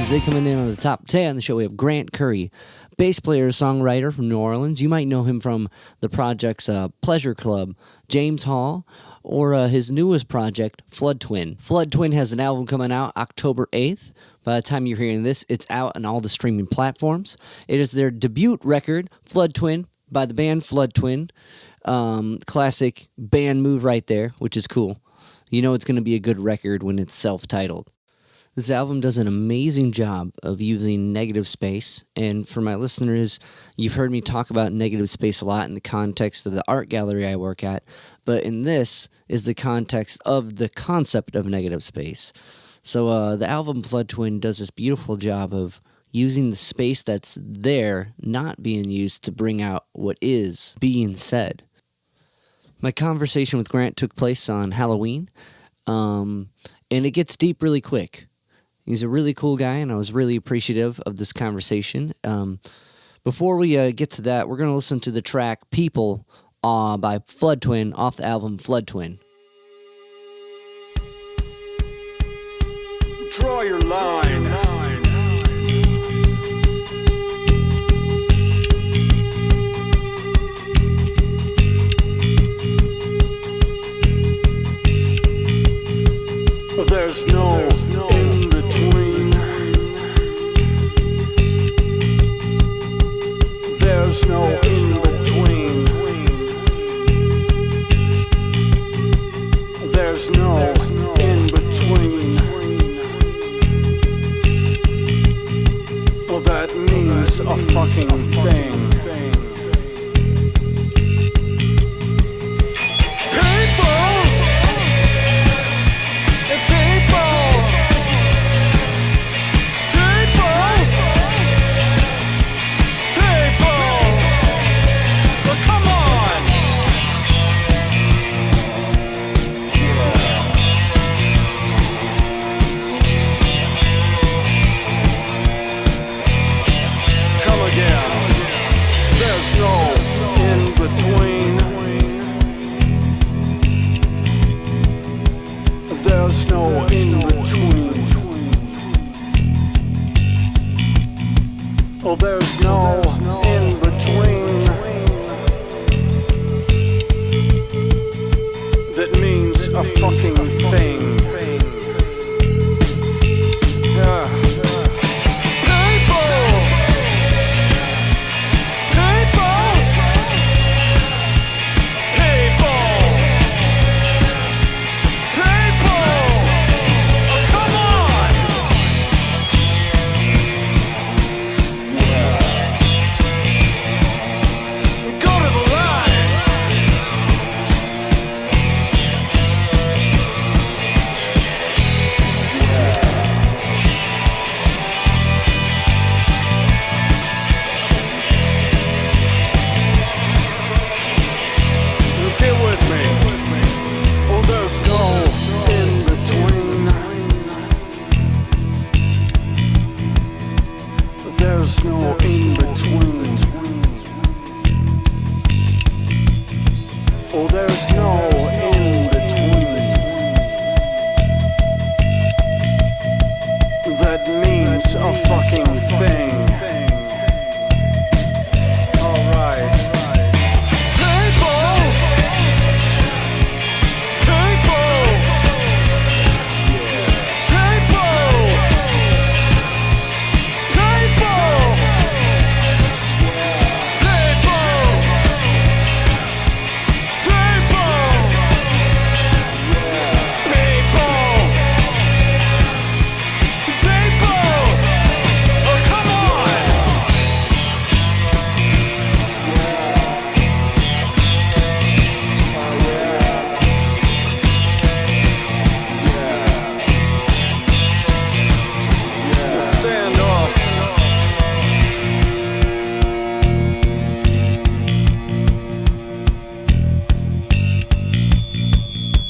Today coming in on the top 10 on the show, we have Grant Curry, bass player, songwriter from New Orleans. You might know him from the projects Pleasure Club, James Hall, or his newest project, Flood Twin. Flood Twin has an album coming out October 8th. By the time you're hearing this, it's out on all the streaming platforms. It is their debut record, Flood Twin, by the band Flood Twin. Classic band move right there, which is cool. You know it's going to be a good record when it's self-titled. This album does an amazing job of using negative space, and for my listeners, you've heard me talk about negative space a lot in the context of the art gallery I work at, but in this is the context of the concept of negative space. So the album Flood Twin does this beautiful job of using the space that's there not being used to bring out what is being said. My conversation with Grant took place on Halloween, and it gets deep really quick. He's a really cool guy, and I was really appreciative of this conversation. Before we get to that, we're going to listen to the track People by Flood Twin off the album Flood Twin. Draw your line. There's no in between. There's no in between. There's no in between. Well, that means a fucking thing. Well, there's no in between. That means a fucking thing. Yeah.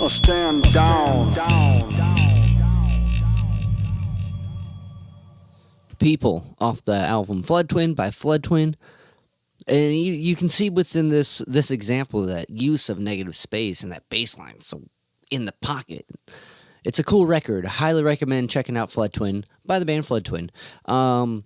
Stand down. People off the album Flood Twin by Flood Twin. And you can see within this example that use of negative space and that bass line so in the pocket. It's a cool record. I highly recommend checking out Flood Twin by the band Flood Twin. And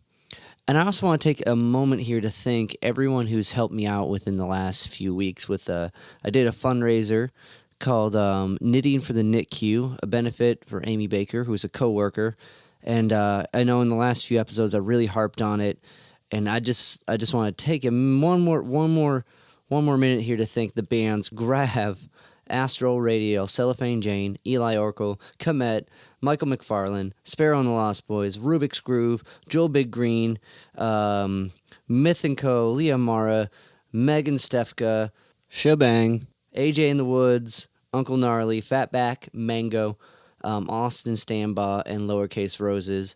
I also want to take a moment here to thank everyone who's helped me out within the last few weeks. I did a fundraiser called Knitting for the Knit Queue, a benefit for Amy Baker, who's a coworker. And I know in the last few episodes I really harped on it, and I just want to take one more minute here to thank the bands Grav, Astral Radio, Cellophane Jane, Eli Oracle, Comet, Michael McFarlane, Sparrow and the Lost Boys, Rubik's Groove, Joel Big Green, Myth & Co., Leah Mara, Megan Stefka, Shebang, AJ in the Woods, Uncle Gnarly, Fatback, Mango, Austin Stambaugh, and Lowercase Roses,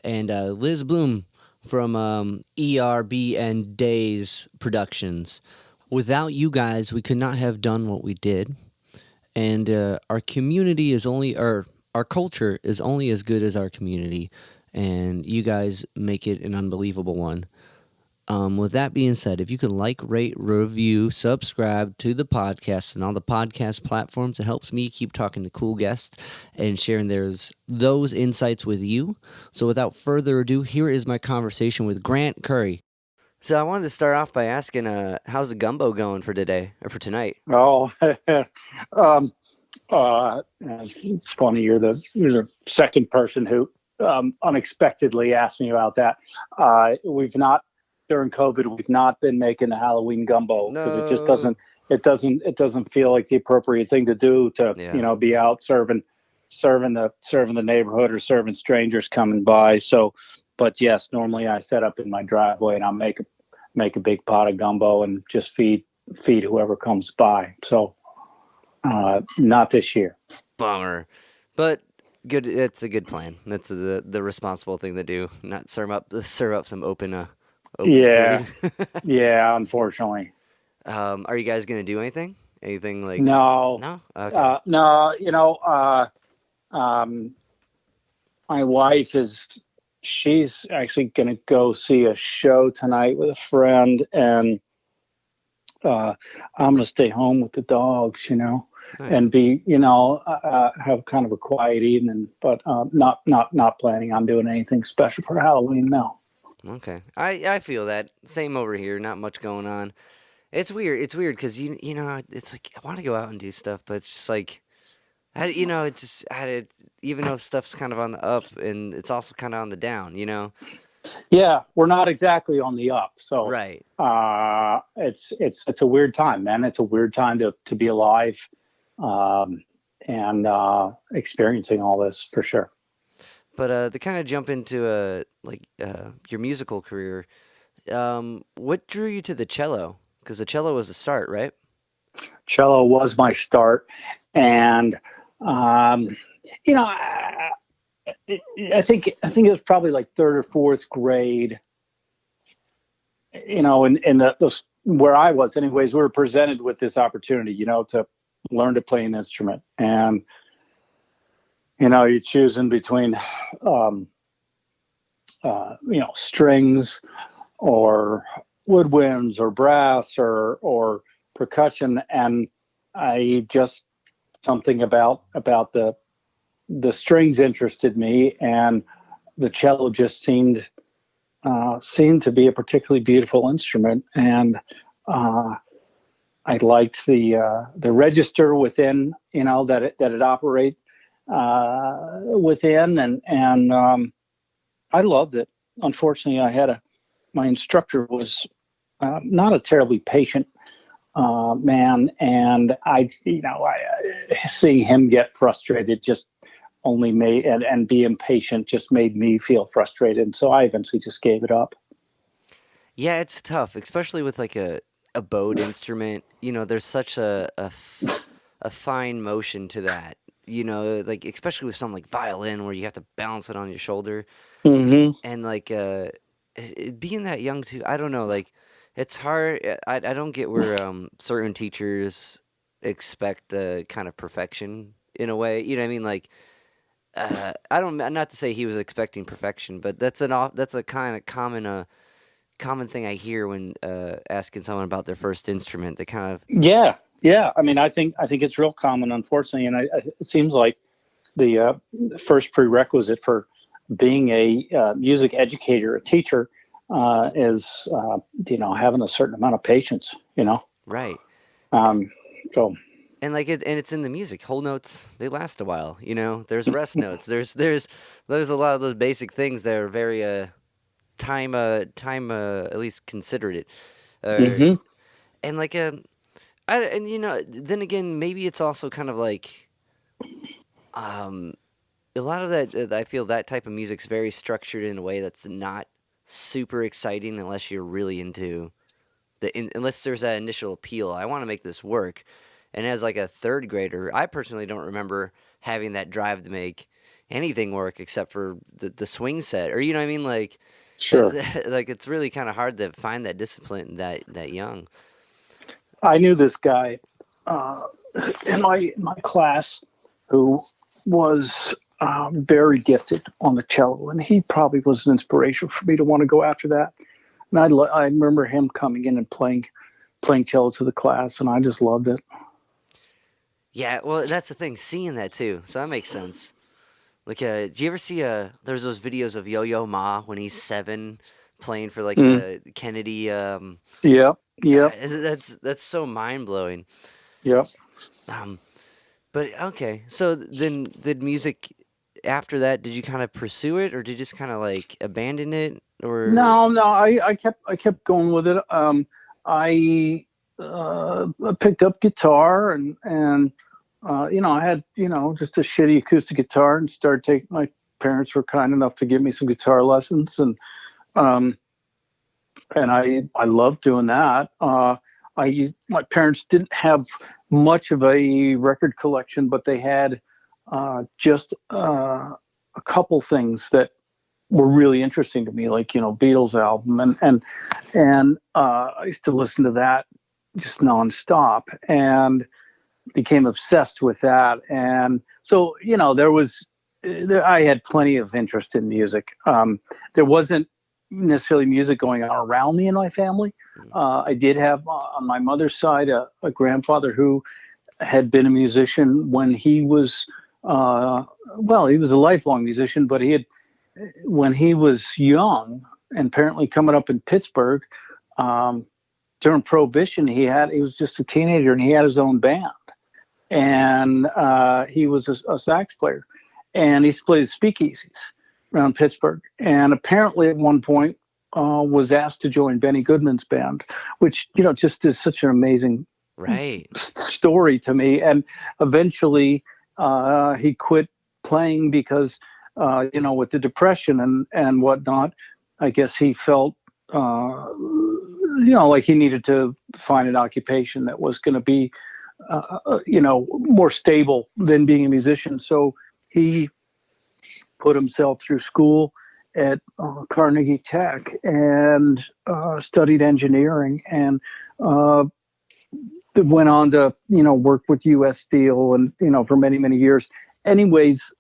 and Liz Bloom from ERB and Days Productions. Without you guys, we could not have done what we did. And our community is our culture is only as good as our community, and you guys make it an unbelievable one. With that being said, if you can like, rate, review, subscribe to the podcast and all the podcast platforms, it helps me keep talking to cool guests and sharing those insights with you. So without further ado, here is my conversation with Grant Curry. So I wanted to start off by asking, how's the gumbo going for today or for tonight? Oh, it's funny. You're the second person who unexpectedly asked me about that. During COVID, we've not been making the Halloween gumbo because it doesn't feel like the appropriate thing to do to be out serving the neighborhood or serving strangers coming by. So, but yes, normally I set up in my driveway and I'll make a big pot of gumbo and just feed whoever comes by. So, not this year. Bummer, but good. It's a good plan. That's the responsible thing to do. Not serve up some open yeah, food. Yeah. Unfortunately. Are you guys gonna do anything? Anything like no? Okay. No. My wife she's actually gonna go see a show tonight with a friend, and I'm gonna stay home with the dogs. Nice. And be have kind of a quiet evening, but not planning on doing anything special for Halloween. No. Okay, I feel that. Same over here. Not much going on. It's weird. It's weird because it's like I want to go out and do stuff, but it's just like, even though stuff's kind of on the up and it's also kind of on the down. Yeah, we're not exactly on the up. So right. It's a weird time, man. It's a weird time to be alive, and experiencing all this for sure. But to kind of jump into your musical career, what drew you to the cello? Because the cello was the start, right? Cello was my start, and I think it was probably like third or fourth grade. In the where I was, anyways, we were presented with this opportunity, to learn to play an instrument, and you're choosing between, strings or woodwinds or brass or percussion. And something about the strings interested me, and the cello just seemed to be a particularly beautiful instrument. And I liked the register within, that it operates within, and I loved it. Unfortunately, my instructor was not a terribly patient man, and seeing him get frustrated just only made and be impatient just made me feel frustrated, and so I eventually just gave it up. Yeah, it's tough, especially with like a bowed instrument. There's such a fine motion to that. Like especially with something like violin where you have to balance it on your shoulder. Mm-hmm. And like being that young too, I don't know, like it's hard. I don't get where certain teachers expect kind of perfection in a way. You know what I mean? Like I don't, not to say he was expecting perfection, but that's a kind of common thing I hear when asking someone about their first instrument. They kind of yeah. I mean, I think it's real common, unfortunately, and it seems like first prerequisite for being a music educator, a teacher, is having a certain amount of patience. Right. So. And like and it's in the music. Whole notes, they last a while. There's rest notes. There's a lot of those basic things that are very time at least considered it. Hmm. And like then again, maybe it's also kind of like um a lot of that. I feel that type of music's very structured in a way that's not super exciting unless you're really into unless there's that initial appeal. I want to make this work. And as like a third grader, I personally don't remember having that drive to make anything work except for the swing set, or you know what I mean? Like that's Sure. like it's really kind of hard to find that discipline that young. I knew this guy uh, in my class who was very gifted on the cello, and he probably was an inspiration for me to want to go after that. And I remember him coming in and playing cello to the class, and I just loved it. Yeah, well, that's the thing, seeing that too. So that makes sense. Like, do you ever see there's those videos of Yo-Yo Ma when he's 7 playing for like Kennedy? Yeah, yeah, That's so mind blowing. yeah. But okay, so then did music after that? Did you kind of pursue it, or did you just kind of like abandon it, or? No. I kept going with it. I picked up guitar and I had just a shitty acoustic guitar and started taking. My parents were kind enough to give me some guitar lessons um, and I loved doing that. My parents didn't have much of a record collection, but they had just a couple things that were really interesting to me, like Beatles album, and I used to listen to that just nonstop and became obsessed with that. And so I had plenty of interest in music. There wasn't necessarily music going on around me in my family. I did have on my mother's side a grandfather who had been a musician when he was he was a lifelong musician, but when he was young and apparently coming up in Pittsburgh during Prohibition, he was just a teenager and he had his own band, and he was a sax player, and he used to play the speakeasies around Pittsburgh, and apparently at one point was asked to join Benny Goodman's band, which just is such an amazing story to me. And eventually he quit playing because with the depression and whatnot, I guess he felt like he needed to find an occupation that was going to be more stable than being a musician. So he put himself through school at Carnegie Tech and studied engineering, and went on to work with U.S. Steel and for many years. Anyways,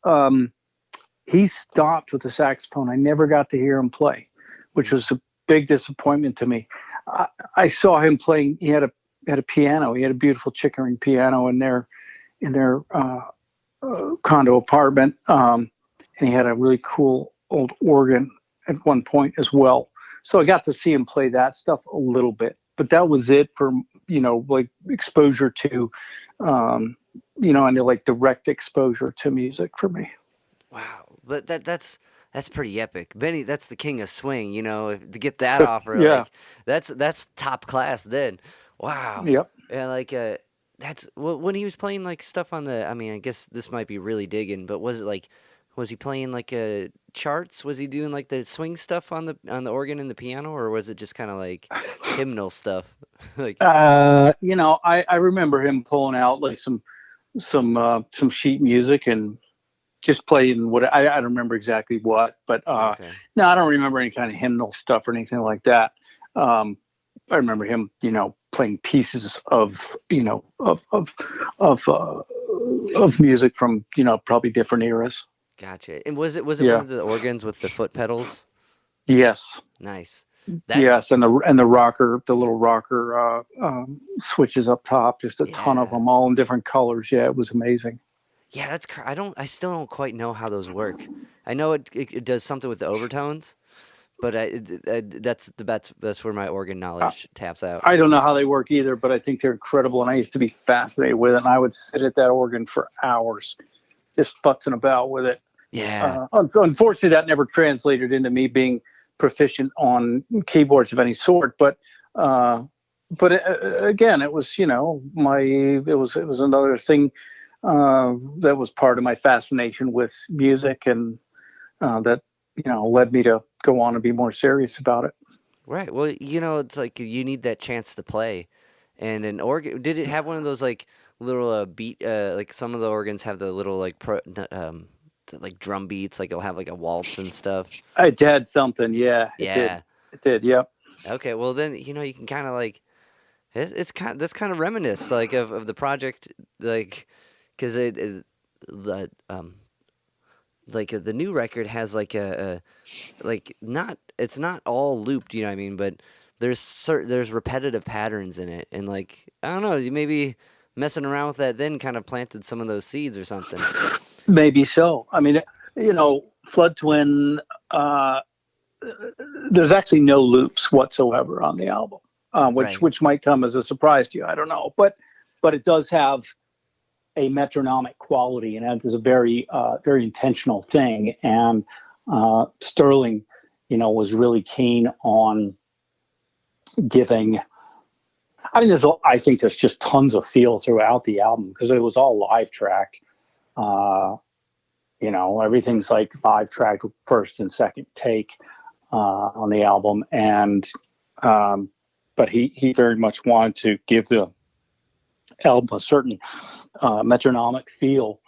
he stopped with the saxophone. I never got to hear him play, which was a big disappointment to me. I saw him playing. He had a piano. He had a beautiful Chickering piano in their condo apartment, and he had a really cool old organ at one point as well. So I got to see him play that stuff a little bit, but that was it for like exposure to, and like direct exposure to music for me. Wow, but that's pretty epic. Benny, that's the king of swing. To get that offer, Yeah. like that's top class. Then, wow. Yep. And like that's when he was playing like stuff on the. I mean, I guess this might be really digging, but was he playing like charts? Was he doing like the swing stuff on the organ and the piano, or was it just kind of like hymnal stuff? Like, I remember him pulling out like some sheet music and just playing what I don't remember exactly what, but okay. no, I don't remember any kind of hymnal stuff or anything like that. I remember him, playing pieces of music from probably different eras. Gotcha. And was it Yeah. one of the organs with the foot pedals? Yes. Nice. Yes, and the rocker, the little rocker switches up top, just a ton of them, all in different colors. Yeah, it was amazing. Yeah, I still don't quite know how those work. I know it does something with the overtones, but that's where my organ I, knowledge taps out. I don't know how they work either, but I think they're incredible, and I used to be fascinated with it. And I would sit at that organ for hours, just futzing about with it. Yeah. Unfortunately, that never translated into me being proficient on keyboards of any sort. But again, it was it was another thing that was part of my fascination with music, and that led me to go on and be more serious about it. Right. Well, it's like you need that chance to play. And an organ, did it have one of those like little beat like some of the organs have the little like like drum beats, like it'll have like a waltz and stuff. It had something, yeah, it did. Yeah. It did, yep. Okay, well then, you can kind of like it's kind that's kind of reminisce like of the project like cuz the like the new record has like like not it's not all looped, you know what I mean, but there's repetitive patterns in it, and like I don't know, you maybe messing around with that then kind of planted some of those seeds or something. Maybe so. I mean, Flood Twin, uh, there's actually no loops whatsoever on the album, which Right. which might come as a surprise to you. I don't know, but it does have a metronomic quality, and it is a very intentional thing. And Sterling, was really keen on giving. I mean, I think there's just tons of feel throughout the album because it was all live track. Uh, everything's like live track, first and second take on the album, and but he very much wanted to give the album a certain metronomic feel,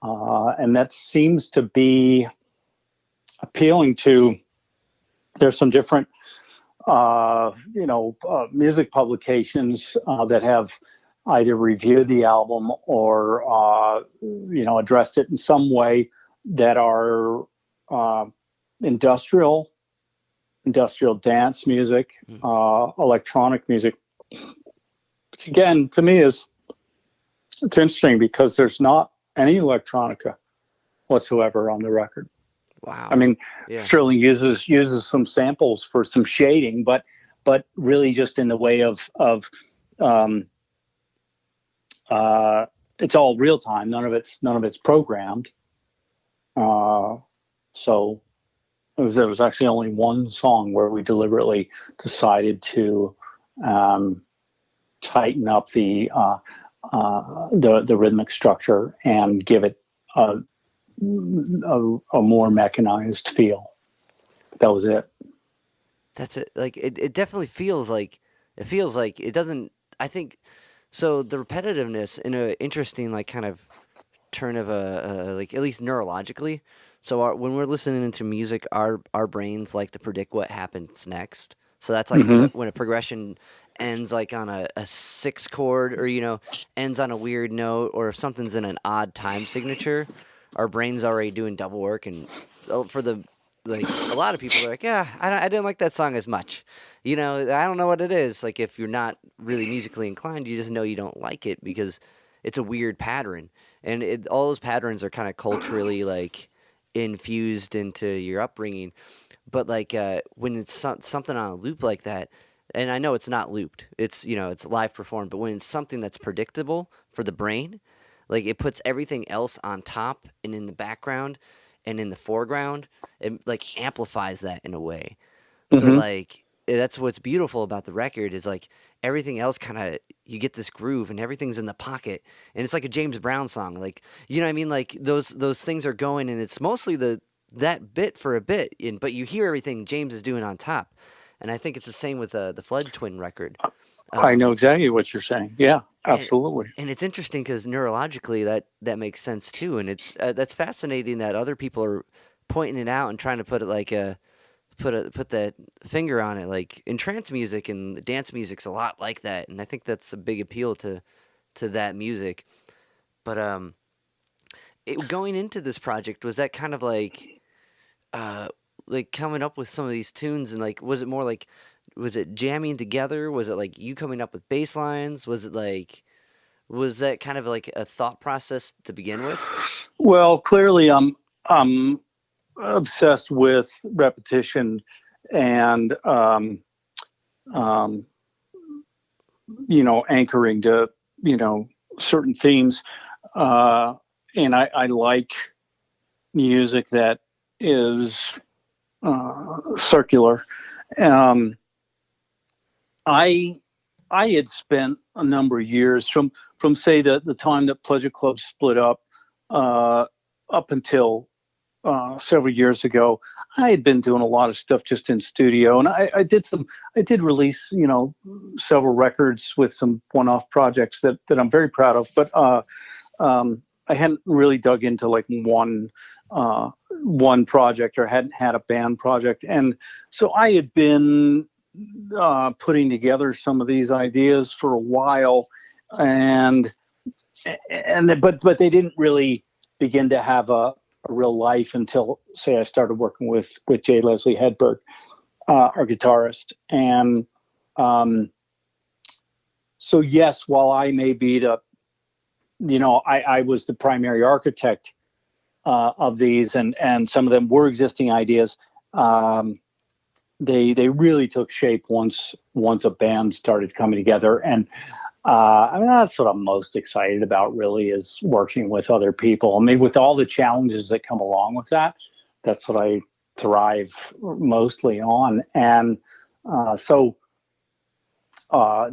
and that seems to be appealing to. There's some different music publications that have either reviewed the album or addressed it in some way that are industrial dance music, electronic music. Which again, to me, it's interesting because there's not any electronica whatsoever on the record. Wow. I mean, Yeah. Sterling uses some samples for some shading, but really just in the way of um, it's all real time. None of it's programmed. So there was actually only one song where we deliberately decided to tighten up the rhythmic structure and give it a more mechanized feel. That was it. That's it. Like it definitely feels like it doesn't. I think so. The repetitiveness in a interesting like kind of turn of a like at least neurologically. So when we're listening to music, our brains like to predict what happens next. So that's like Mm-hmm. when a progression ends like on a six chord or ends on a weird note or if something's in an odd time signature, our brain's already doing double work and for the like a lot of people are like, yeah, I didn't like that song as much. I don't know what it is. Like if you're not really musically inclined, you just know you don't like it because it's a weird pattern, and all those patterns are kind of culturally like infused into your upbringing. But like when it's something on a loop like that, and I know it's not looped, it's live performed, but when it's something that's predictable for the brain, like it puts everything else on top and in the background and in the foreground, it like amplifies that in a way. So Mm-hmm. like that's what's beautiful about the record is like everything else kind of you get this groove and everything's in the pocket and it's like a James Brown song, like you know what I mean, like those things are going and it's mostly that bit for a bit, but you hear everything James is doing on top, and I think it's the same with the Flood Twin record. I know Um, exactly what you're saying. Yeah, and absolutely. and it's interesting because neurologically that makes sense too, and it's that's fascinating that other people are pointing it out and trying to put it like a put that finger on it. Like in trance music and dance music's a lot like that, and I think that's a big appeal to that music. But going into this project, was that kind of uh like coming up with some of these tunes, and like was it more like was it jamming together? Was it like you coming up with bass lines? Was it like Was that kind of like a thought process to begin with? Well, clearly, I'm obsessed with repetition and um, anchoring to certain themes, and I like music that is circular. Um, I I had spent a number of years from say the time that Pleasure Club split up up until several years ago. I had been doing a lot of stuff just in studio, and I did release several records with some one-off projects that I'm very proud of, but I hadn't really dug into like one project, or hadn't had a band project, and so I had been putting together some of these ideas for a while, and but they didn't really begin to have a real life until, say, I started working with J. Leslie Hedberg, our guitarist, and so yes, while I may be I was the primary architect of these, and some of them were existing ideas. They really took shape once a band started coming together, and I mean, that's what I'm most excited about, really, is working with other people. I mean, with all the challenges that come along with that, that's what I thrive mostly on. And so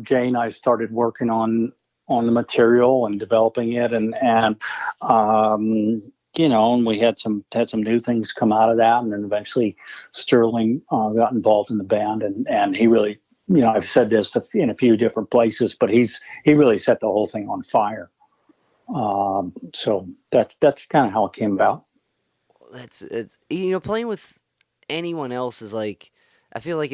Jay and I started working on the material and developing it, and and we had some new things come out of that, and then eventually Sterling got involved in the band, and he really, I've said this in a few different places, but he really set the whole thing on fire. So that's kind of how it came about. It's playing with anyone else is like, I feel like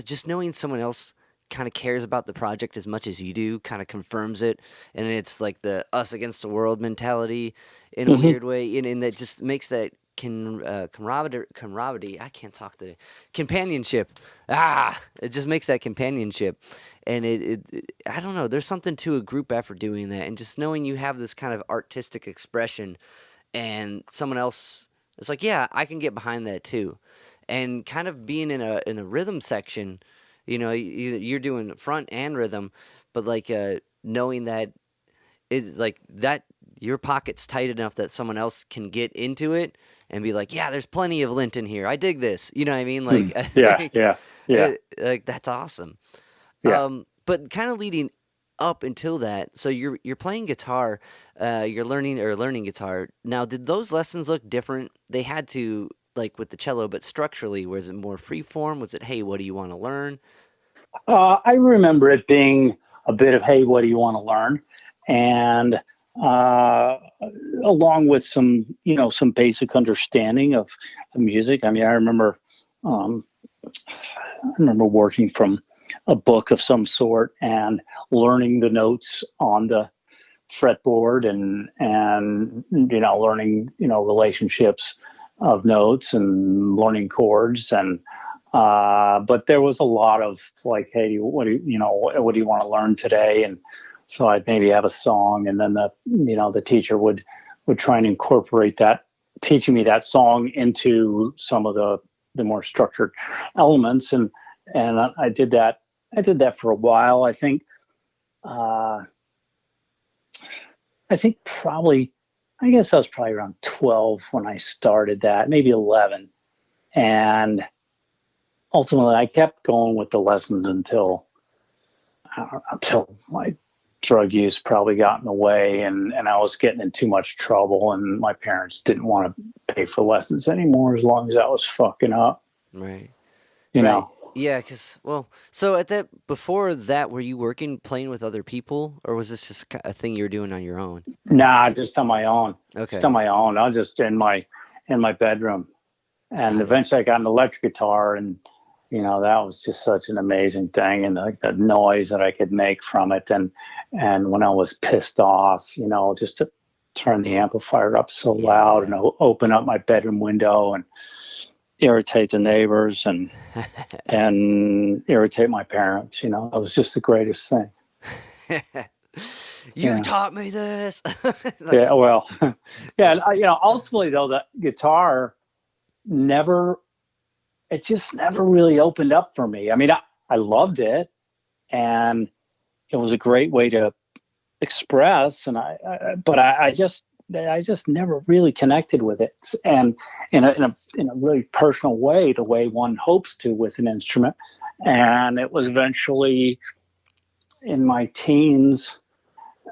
just knowing someone else kind of cares about the project as much as you do kind of confirms it, and it's like the us against the world mentality in a Mm-hmm. weird way, and that just makes that camaraderie. I can't talk today. Companionship. It just makes that companionship, and I don't know. There's something to a group effort doing that, and just knowing you have this kind of artistic expression, and someone else. It's like, yeah, I can get behind that too, and kind of being in a rhythm section. You're doing front and rhythm, but like knowing that is like that your pocket's tight enough that someone else can get into it and be like, yeah, there's plenty of lint in here. I dig this. You know what I mean? Like, I Yeah, think, yeah, yeah, like that's awesome. yeah. But kind of leading up until that, so you're playing guitar, you're learning guitar. Now, did those lessons look different? They had to, like with the cello, but structurally, was it more free form? Was it, hey, what do you want to learn? I remember it being a bit of, hey, what do you want to learn? And uh, along with some basic understanding of music. I mean, um, I remember working from a book of some sort and learning the notes on the fretboard, and learning relationships of notes and learning chords, and but there was a lot of like, hey, what do you want to learn today? And so I'd maybe have a song, and then the teacher would try and incorporate that, teaching me that song into some of the more structured elements, and I did that. I did that for a while. Uh, I think probably, I guess I was probably around 12 when I started that, maybe 11. And ultimately, I kept going with the lessons until my drug use probably got in the way, and I was getting in too much trouble, and my parents didn't want to pay for lessons anymore as long as I was fucking up, Right. you Right. know. Yeah, so before that, were you working, playing with other people, or was this just a thing you were doing on your own? Nah, just on my own. Just Okay. on my own. I was just in my bedroom. And Got it. eventually I got an electric guitar, and that was just such an amazing thing, and like the noise that I could make from it, and when I was pissed off, just to turn the amplifier up so loud and Yeah. open up my bedroom window and irritate the neighbors, and irritate my parents. It was just the greatest thing. You taught me this. Yeah, well, yeah, and, ultimately though, the guitar just never really opened up for me. I mean, I loved it, and it was a great way to express, and but I just never really connected with it, and in a really personal way, the way one hopes to with an instrument. And it was eventually in my teens.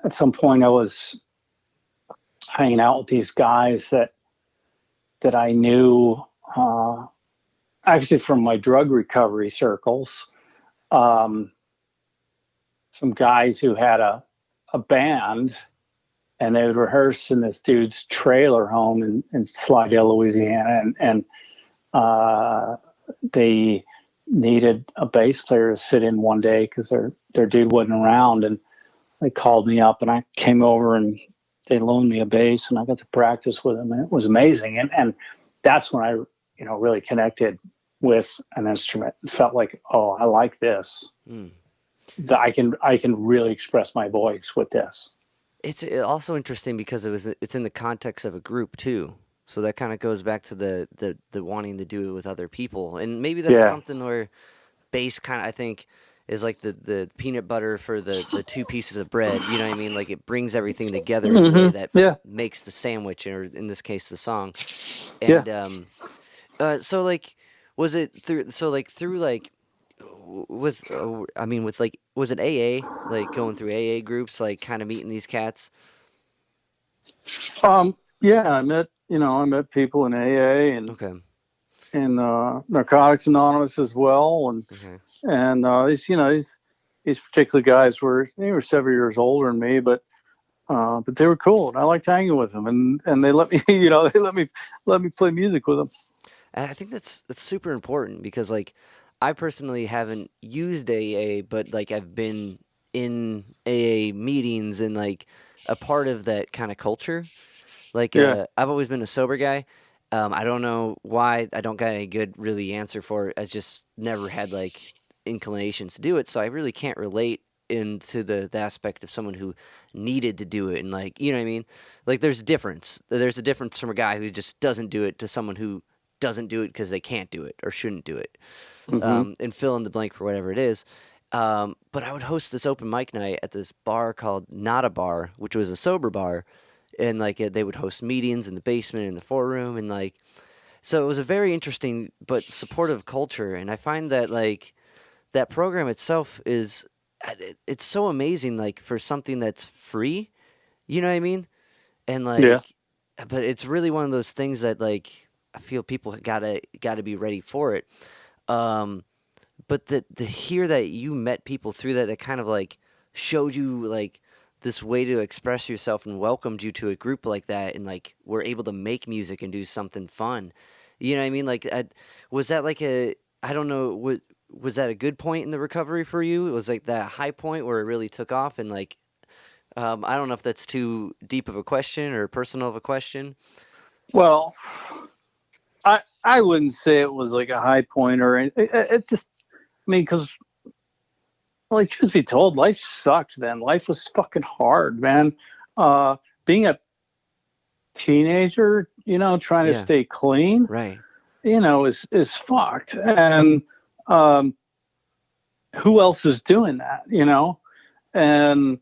At some point, I was hanging out with these guys that I knew, actually from my drug recovery circles. Some guys who had a band, and they would rehearse in this dude's trailer home in Slidell, Louisiana, and they needed a bass player to sit in one day because their dude wasn't around, and they called me up, and I came over, and they loaned me a bass, and I got to practice with them, and it was amazing. And that's when I really connected with an instrument. It felt like, oh, I like this. That I can really express my voice with this. It's also interesting because it's in the context of a group too. So that kind of goes back to the wanting to do it with other people. And maybe that's something where bass kind of, I think, is like the peanut butter for the two pieces of bread. You know what I mean? Like it brings everything together in a way that makes the sandwich, or in this case, the song. And so like, was it through like with I mean with like, was it AA, like going through AA groups, like kind of meeting these cats? Yeah, I met people in AA and in Narcotics Anonymous as well, and these particular guys they were 7 years older than me, but they were cool, and I liked hanging with them, and they let me they let me play music with them. And I think that's super important because like I personally haven't used AA, but like I've been in AA meetings and like a part of that kind of culture. Like I've always been a sober guy. I don't know why. I don't got any good really answer for it. I just never had like inclinations to do it, so I really can't relate into the aspect of someone who needed to do it. And like, you know what I mean? Like there's a difference. There's a difference from a guy who just doesn't do it to someone who doesn't do it because they can't do it or shouldn't do it. And fill in the blank for whatever it is. But I would host this open mic night at this bar called Not a Bar, which was a sober bar. And like they would host meetings in the basement, in the foreroom, and like, so it was a very interesting but supportive culture. And I find that like that program itself it's so amazing, like for something that's free, you know what I mean? And like, but it's really one of those things that like I feel people gotta be ready for it. But the hear that you met people through that kind of like showed you like this way to express yourself and welcomed you to a group like that, and like were able to make music and do something fun. You know what I mean? Like, was that like I don't know, was that a good point in the recovery for you? It was like that high point where it really took off, and like, I don't know if that's too deep of a question or personal of a question. Well, I wouldn't say it was like a high point or anything. It just, I mean, because, like, truth be told, life sucked then. Life was fucking hard, man. Being a teenager, trying to stay clean, right? Is fucked. And who else is doing that? And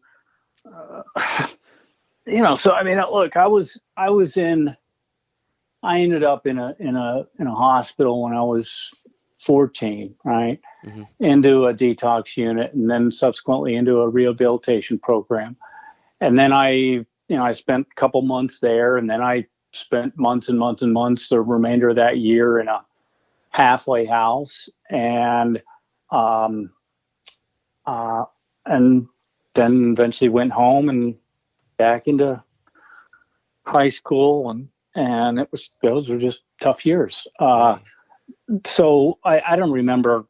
so I mean, look, I ended up in a hospital when I was 14, right? Into a detox unit, and then subsequently into a rehabilitation program. And then I spent a couple months there, and then I spent months and months and months, the remainder of that year, in a halfway house, and then eventually went home and back into high school, and those were just tough years. So I don't remember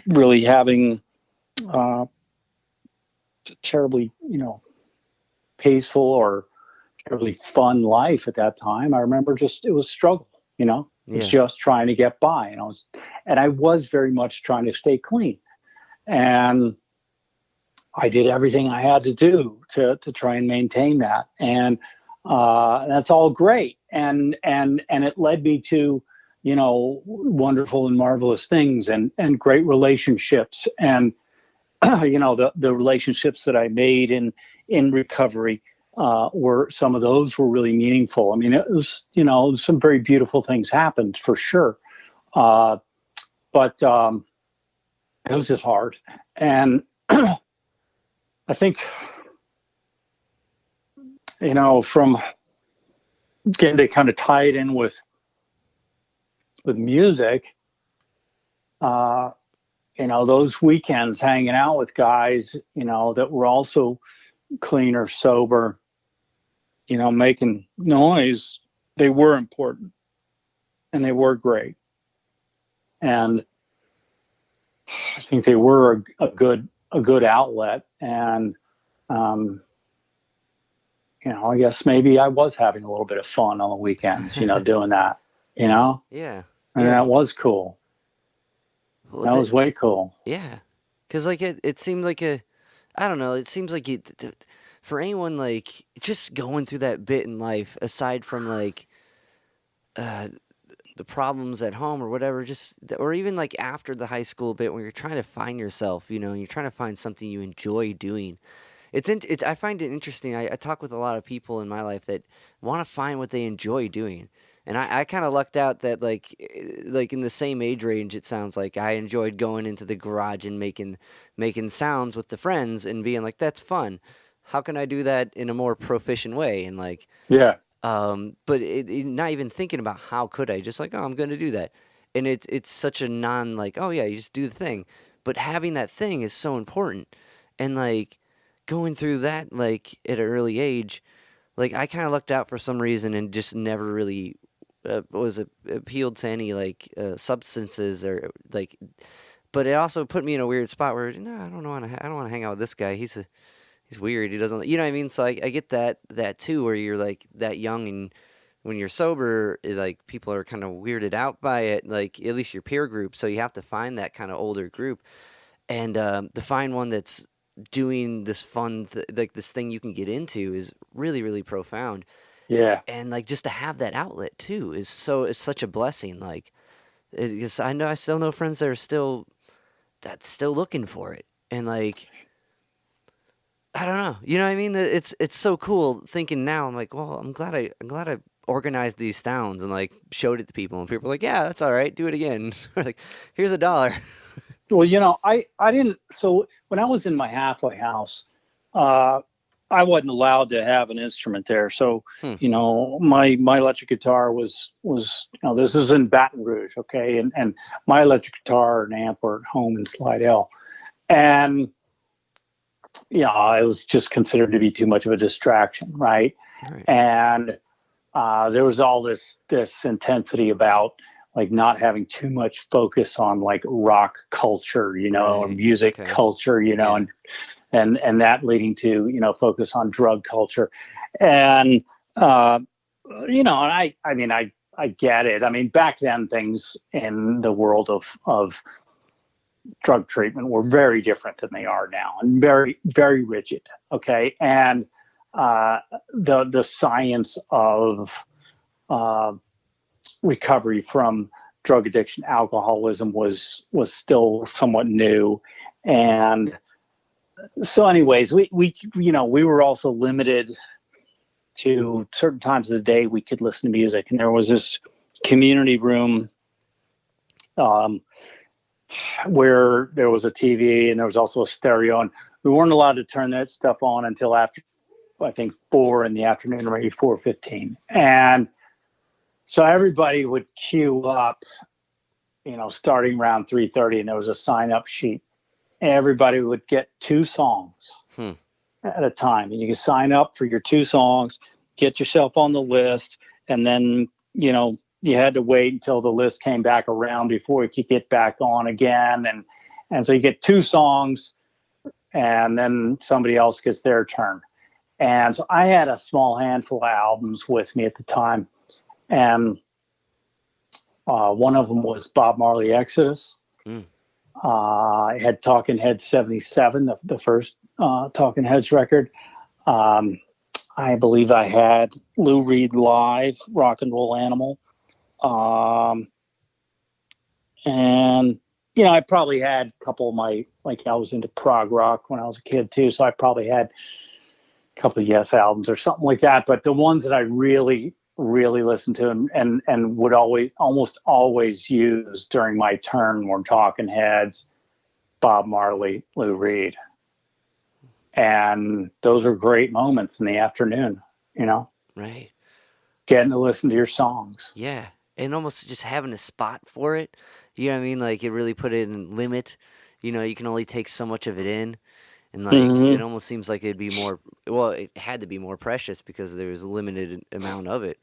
really having a terribly, peaceful or terribly fun life at that time. I remember it was struggle, It's just trying to get by, and I was very much trying to stay clean. And I did everything I had to do to try and maintain that, and that's all great, and it led me to, you know, wonderful and marvelous things, and great relationships, and you know, the relationships that I made in recovery were, some of those were really meaningful. I mean, it was, you know, some very beautiful things happened for sure, but it was just hard, and I think, you know, from getting to kind of tie it in with music, you know, those weekends hanging out with guys, you know, that were also clean or sober, you know, making noise, they were important and they were great. And I think they were a good outlet. And, you know, I guess maybe I was having a little bit of fun on the weekends, you know, doing that, you know? Yeah. And that was cool. Well, that was way cool. Yeah. Because, like, it seemed like I don't know, it seems like for anyone, like, just going through that bit in life, aside from, like, the problems at home or whatever, just, or even, like, after the high school bit when you're trying to find yourself, you know, and you're trying to find something you enjoy doing. I find it interesting. I talk with a lot of people in my life that want to find what they enjoy doing. And I kind of lucked out that, like in the same age range, it sounds like I enjoyed going into the garage and making sounds with the friends and being like, that's fun. How can I do that in a more proficient way? And, like, Yeah. but not even thinking about how could I, just like, oh, I'm going to do that. And it's such a like, oh yeah, you just do the thing. But having that thing is so important. And, like, going through that, like, at an early age, like, I kind of lucked out for some reason and just never really appealed to any, like, substances or, like, but it also put me in a weird spot where, no, I don't want to hang out with this guy. He's weird. He doesn't, you know what I mean? So I get that too, where you're, like, that young, and when you're sober, like, people are kind of weirded out by it, like, at least your peer group. So you have to find that kind of older group, and to find one that's doing this fun, like, this thing you can get into is really, really profound. Yeah. And, like, just to have that outlet too is such a blessing. Like, because I still know friends that are still looking for it, and, like, I don't know, you know what I mean? It's so cool thinking now. I'm like, well, I'm glad I organized these sounds and, like, showed it to people, and people are like, yeah, that's all right, do it again. Or, like, here's $1. Well, you know, I didn't. So when I was in my halfway house, I wasn't allowed to have an instrument there. So, you know, my electric guitar was, you know, this is in Baton Rouge, okay, and my electric guitar and amp were at home in Slidell, and yeah, it was just considered to be too much of a distraction, right? And there was all this intensity about, like, not having too much focus on, like, rock culture, you know, or music culture, you know, and that leading to, you know, focus on drug culture. And, you know, and I mean, I get it. I mean, back then things in the world of drug treatment were very different than they are now, and very, very rigid. Okay. And, the science of, recovery from drug addiction, alcoholism was still somewhat new. And so anyways, we you know, we were also limited to certain times of the day we could listen to music. And there was this community room, where there was a TV and there was also a stereo, and we weren't allowed to turn that stuff on until after, I think, 4 in the afternoon, or maybe 4:15. And so everybody would queue up, you know, starting around 3:30, and there was a sign-up sheet. Everybody would get 2 songs at a time, and you could sign up for your 2 songs, get yourself on the list, and then, you know, you had to wait until the list came back around before you could get back on again. And so you get 2 songs, and then somebody else gets their turn. And so I had a small handful of albums with me at the time. And one of them was Bob Marley Exodus. I had Talking Head 77, the first Talking Heads record. I believe I had Lou Reed Live, Rock and Roll Animal. And, I probably had a couple of I was into prog rock when I was a kid too. So I probably had a couple of Yes albums or something like that. But the ones that I really, really listened to and would almost always use during my turn were Talking Heads, Bob Marley, Lou Reed. And those are great moments in the afternoon, Right. Getting to listen to your songs. Yeah. And almost just having a spot for it. You know what I mean? Like it really put it in limit. You can only take so much of it in. And it almost seems like it'd be more, well, it had to be more precious because there was a limited amount of it.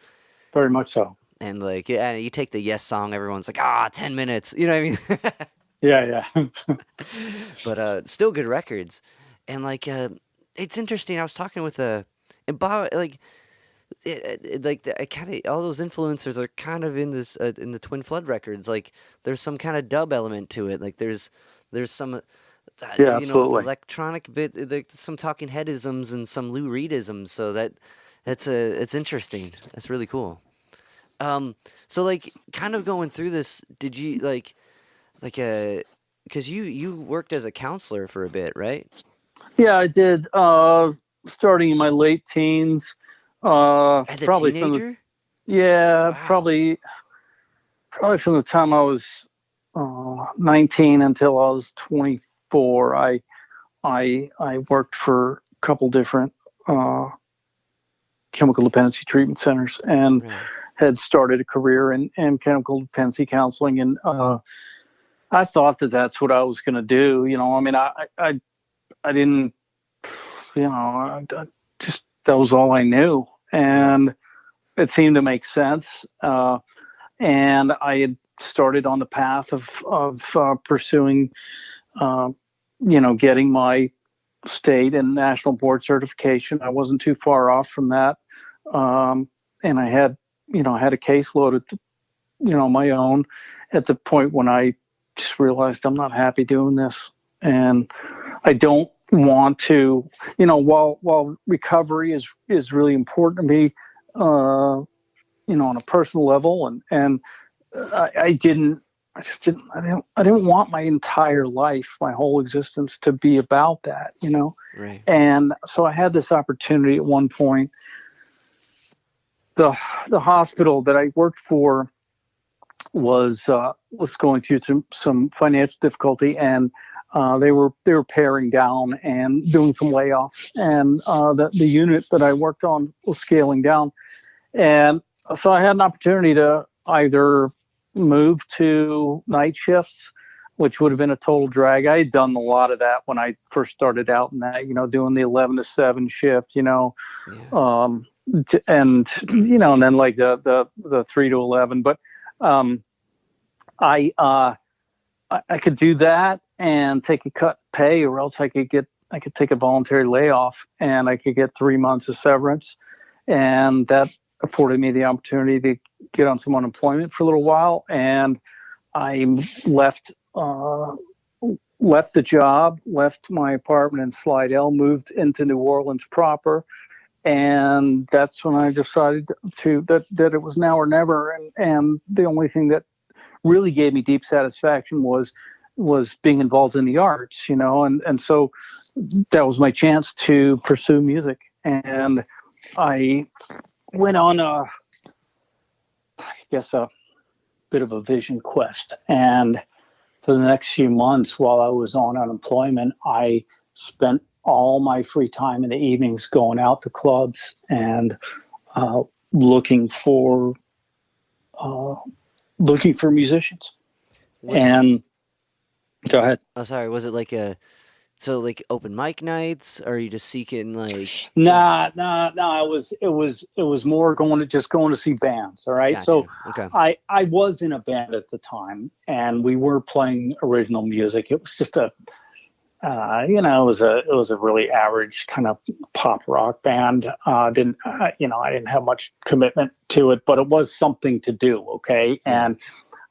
Very much so. And you take the Yes song, everyone's like, 10 minutes. You know what I mean? Yeah. But still good records. And it's interesting. I was talking with and Bob, all those influencers are kind of in this in the Twin Flood records. Like there's some kind of dub element to it. Like there's some absolutely. Electronic bit, like some Talking Headisms and some Lou Reedisms. So it's interesting. That's really cool. So kind of going through this, did you because you worked as a counselor for a bit, right? Yeah, I did. Starting in my late teens. As a probably teenager? Wow. probably from the time I was 19 until I was 24. I worked for a couple different chemical dependency treatment centers and had started a career in chemical dependency counseling. And I thought that that's what I was going to do. I mean, I didn't, just that was all I knew. And it seemed to make sense. And I had started on the path of pursuing, getting my state and national board certification. I wasn't too far off from that. And I had a caseload at my own at the point when I just realized I'm not happy doing this. And I don't want to, while recovery is really important to me, on a personal level, and I didn't want my entire life, my whole existence to be about that, Right. And so I had this opportunity at one point. The hospital that I worked for was going through some financial difficulty, and they were paring down and doing some layoffs, and the unit that I worked on was scaling down, and so I had an opportunity to either move to night shifts, which would have been a total drag. I had done a lot of that when I first started out in that, doing the 11 to 7 shift, and and then like the 3 to 11, but I could do that and take a cut pay, or else I could take a voluntary layoff and I could get 3 months of severance, and that afforded me the opportunity to get on some unemployment for a little while. And I left the job, left my apartment in Slidell, moved into New Orleans proper. And that's when I decided that it was now or never. And the only thing that really gave me deep satisfaction was being involved in the arts, and so that was my chance to pursue music. And I went on a bit of a vision quest. And for the next few months while I was on unemployment, I spent all my free time in the evenings going out to clubs and looking for musicians. And go ahead. Oh, sorry. Was it like open mic nights, or are you just seeking like? Nah. It was more going to see bands. All right. Gotcha. So okay. I was in a band at the time, and we were playing original music. It was just it was a really average kind of pop rock band. I didn't have much commitment to it, but it was something to do. Okay. And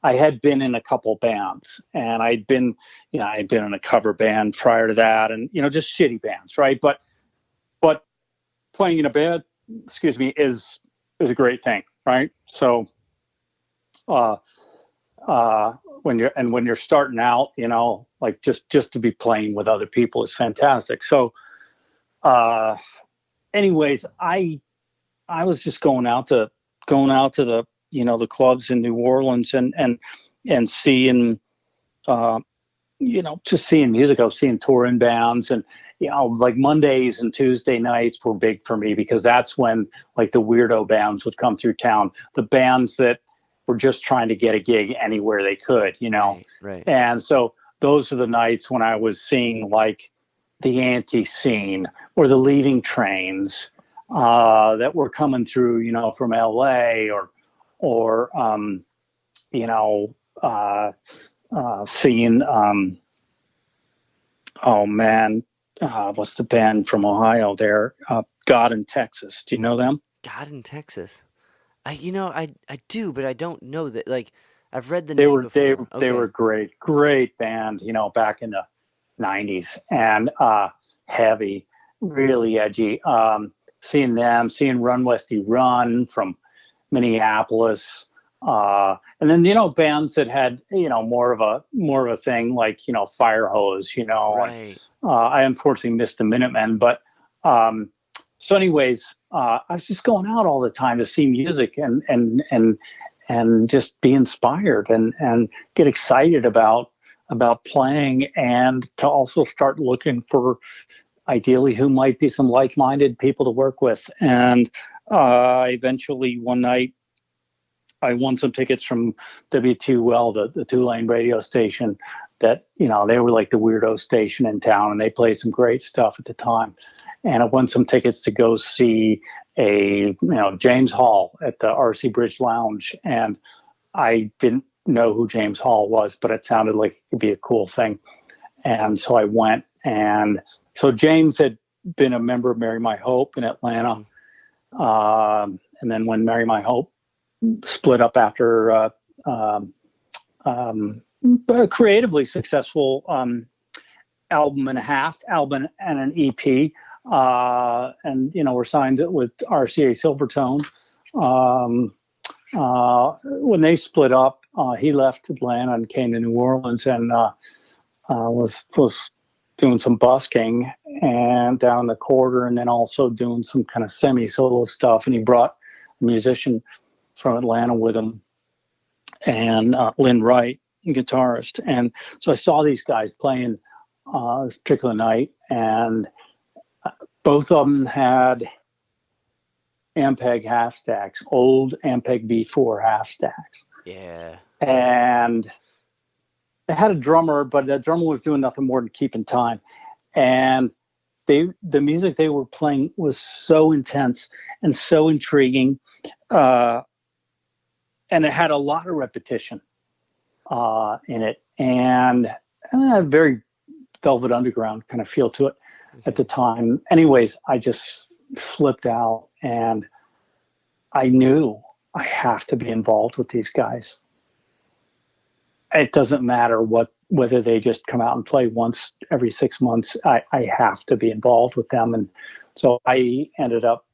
I had been in a couple bands, and I'd been in a cover band prior to that, and just shitty bands, right? But playing in a band, excuse me, is a great thing, right? So uh, when you're starting out, like just to be playing with other people is fantastic. So anyways, I was just going out to the the clubs in New Orleans and seeing just seeing music. I was seeing touring bands, and like Mondays and Tuesday nights were big for me because that's when like the weirdo bands would come through town, the bands that were just trying to get a gig anywhere they could, Right. And so those are the nights when I was seeing like the Anti-Scene or the Leaving Trains that were coming through, from LA or seeing, oh man, what's the band from Ohio there? God in Texas. Do you know them? God in Texas. I do, but I don't know that. Like, I've read the They name were before. they Okay. were great band, back in the '90s, and heavy, really edgy. Seeing them, seeing Run Westy Run from Minneapolis, and then bands that had more of a thing like Fire Hose, Right. and I unfortunately missed the Minutemen, but so anyways, I was just going out all the time to see music and just be inspired and get excited about playing, and to also start looking for ideally who might be some like-minded people to work with. And eventually one night I won some tickets from W2L, the two-lane radio station that, they were like the weirdo station in town, and they played some great stuff at the time. And I won some tickets to go see James Hall at the RC Bridge Lounge. And I didn't know who James Hall was, but it sounded like it could be a cool thing. And so I went. And so James had been a member of Marry My Hope in Atlanta. Mm-hmm. And then when Marry My Hope split up after a creatively successful album and an EP, and we're signed with RCA Silvertone. When they split up, he left Atlanta and came to New Orleans, and was doing some busking and down the quarter, and then also doing some kind of semi-solo stuff. And he brought a musician from Atlanta with him, and Lynn Wright, guitarist. And so I saw these guys playing this particular night, and both of them had Ampeg half stacks, old Ampeg B4 half stacks. Yeah. And they had a drummer, but the drummer was doing nothing more than keeping time. And the music they were playing was so intense and so intriguing, and it had a lot of repetition in it, and a very Velvet Underground kind of feel to it at the time. Anyways, I just flipped out, and I knew I have to be involved with these guys. It doesn't matter whether they just come out and play once every 6 months. I have to be involved with them. And so I ended up,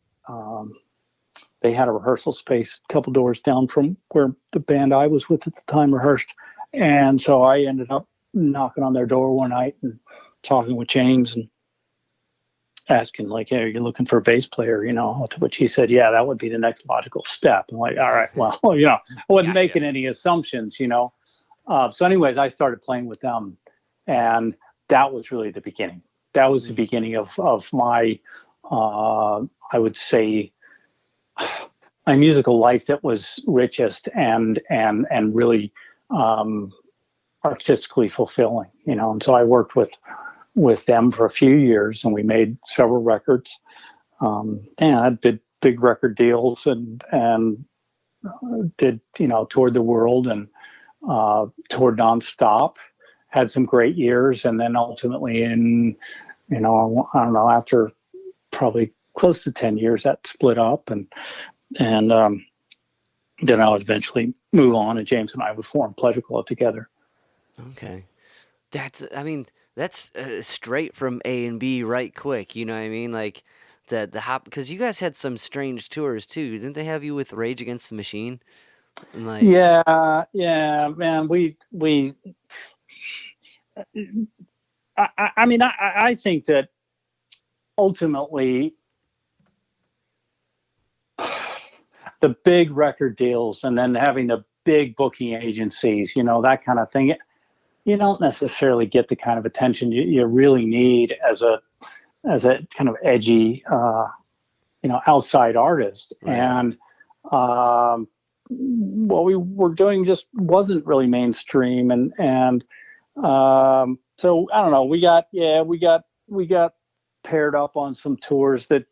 they had a rehearsal space a couple doors down from where the band I was with at the time rehearsed. And so I ended up knocking on their door one night and talking with James and asking, like, hey, are you looking for a bass player? To which he said, yeah, that would be the next logical step. I'm like, all right, well, I wasn't making any assumptions, So anyways, I started playing with them, and that was really the beginning. That was the beginning of my, I would say, my musical life that was richest and really artistically fulfilling, And so I worked with them for a few years, and we made several records. And I did big record deals and did, toured the world and toured nonstop, had some great years. And then ultimately in, I don't know, after probably close to 10 years, that split up, and then I would eventually move on, and James and I would form Pleasure Club together. Okay. That's straight from A and B right quick, you know what I mean? Like the hop, because you guys had some strange tours too. Didn't they have you with Rage Against the Machine? And like, yeah, man. I think that ultimately the big record deals and then having the big booking agencies, that kind of thing, you don't necessarily get the kind of attention you really need as a kind of edgy, outside artist. right. And what we were doing just wasn't really mainstream. And so I don't know, we got paired up on some tours that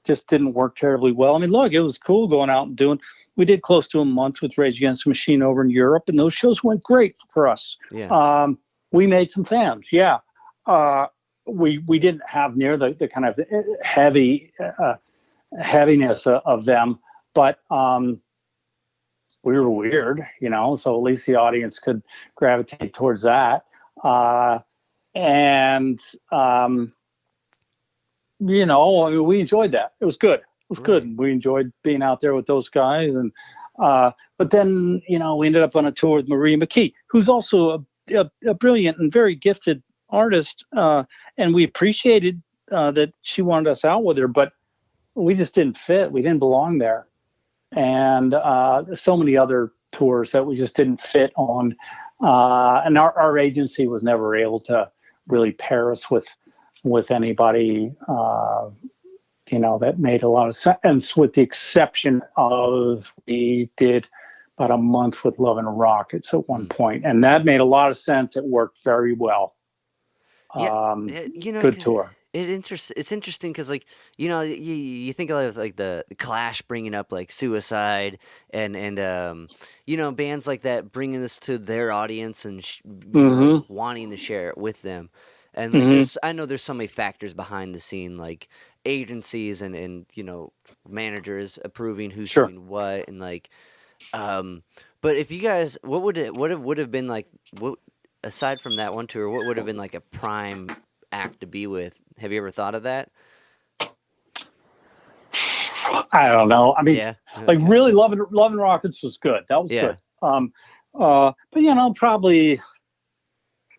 just didn't work terribly well. I mean, look, it was cool going out and we did close to a month with Rage Against the Machine over in Europe, and those shows went great for us. Yeah. We made some fans. Yeah. We didn't have near the kind of heaviness of them, but we were weird, so at least the audience could gravitate towards that. We enjoyed that. It was good. It was good. And we enjoyed being out there with those guys. And but then, we ended up on a tour with Maria McKee, who's also a brilliant and very gifted artist. And we appreciated that she wanted us out with her, but we just didn't fit. We didn't belong there. And so many other tours that we just didn't fit on. And our agency was never able to really pair us with anybody, that made a lot of sense, with the exception of we did about a month with Love and Rockets at one point, and that made a lot of sense. It worked very well. Good tour. It's interesting because, like, you think of like the Clash bringing up like Suicide and bands like that bringing this to their audience and like, wanting to share it with them. And like, I know there's so many factors behind the scene, like agencies and managers approving who's doing what, and like, but if you guys, what would have been like, what aside from that one tour, what would have been like a prime act to be with? Have you ever thought of that? I don't know. I mean, like really, Love and Rockets was good. That was good. But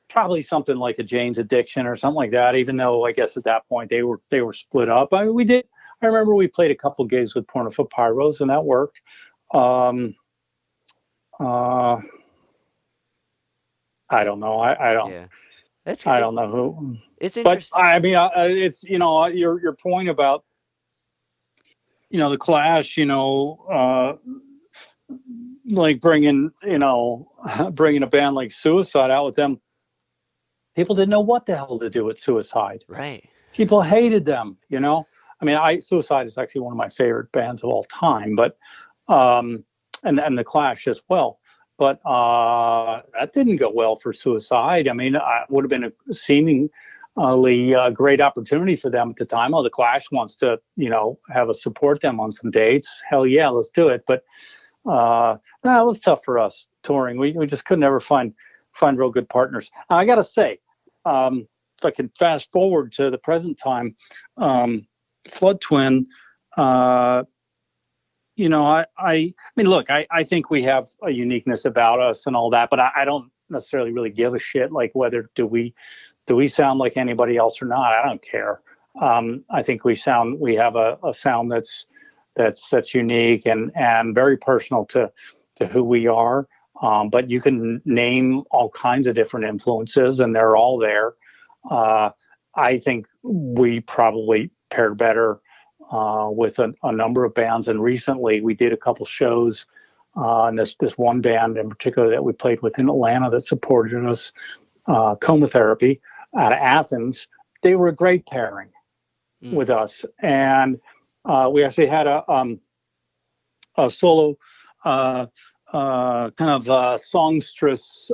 probably something like a Jane's Addiction or something like that. Even though I guess at that point they were split up. I mean, I remember we played a couple gigs with Porno for Pyros, and that worked. I don't know. I don't. Yeah. I don't know who. It's interesting. But I mean, it's your point about the Clash. Like bringing a band like Suicide out with them. People didn't know what the hell to do with Suicide. Right. People hated them. I mean, Suicide is actually one of my favorite bands of all time, but and the Clash as well. But that didn't go well for Suicide. I mean, it would have been a seemingly great opportunity for them at the time. Oh, the Clash wants to, have us support them on some dates. Hell yeah, let's do it. But that was tough for us touring. We just could never find real good partners. I got to say, if I can fast forward to the present time, Flood Twin. I mean, look, I think we have a uniqueness about us and all that, but I don't necessarily really give a shit like whether do we sound like anybody else or not. I don't care. I think we have a sound that's unique and very personal to who we are. But you can name all kinds of different influences, and they're all there. I think we probably paired better with a number of bands, and recently we did a couple shows, and this one band in particular that we played with in Atlanta that supported us, Coma Therapy out of Athens. They were a great pairing with us, and we actually had a solo kind of songstress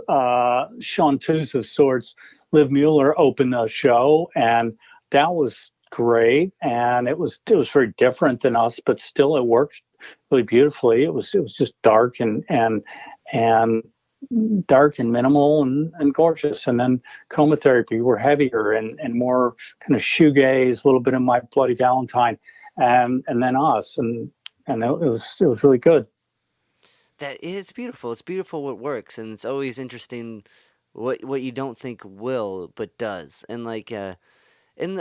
chanteuse of sorts. Liv Mueller opened the show, and that was great, and it was very different than us, but still it worked really beautifully. It was just dark and dark and minimal and gorgeous. And then Coma Therapy were heavier and more kind of shoegaze, a little bit of My Bloody Valentine, and then us, and it was really good. That it's beautiful. It's beautiful what works, and it's always interesting what you don't think will but does. And like and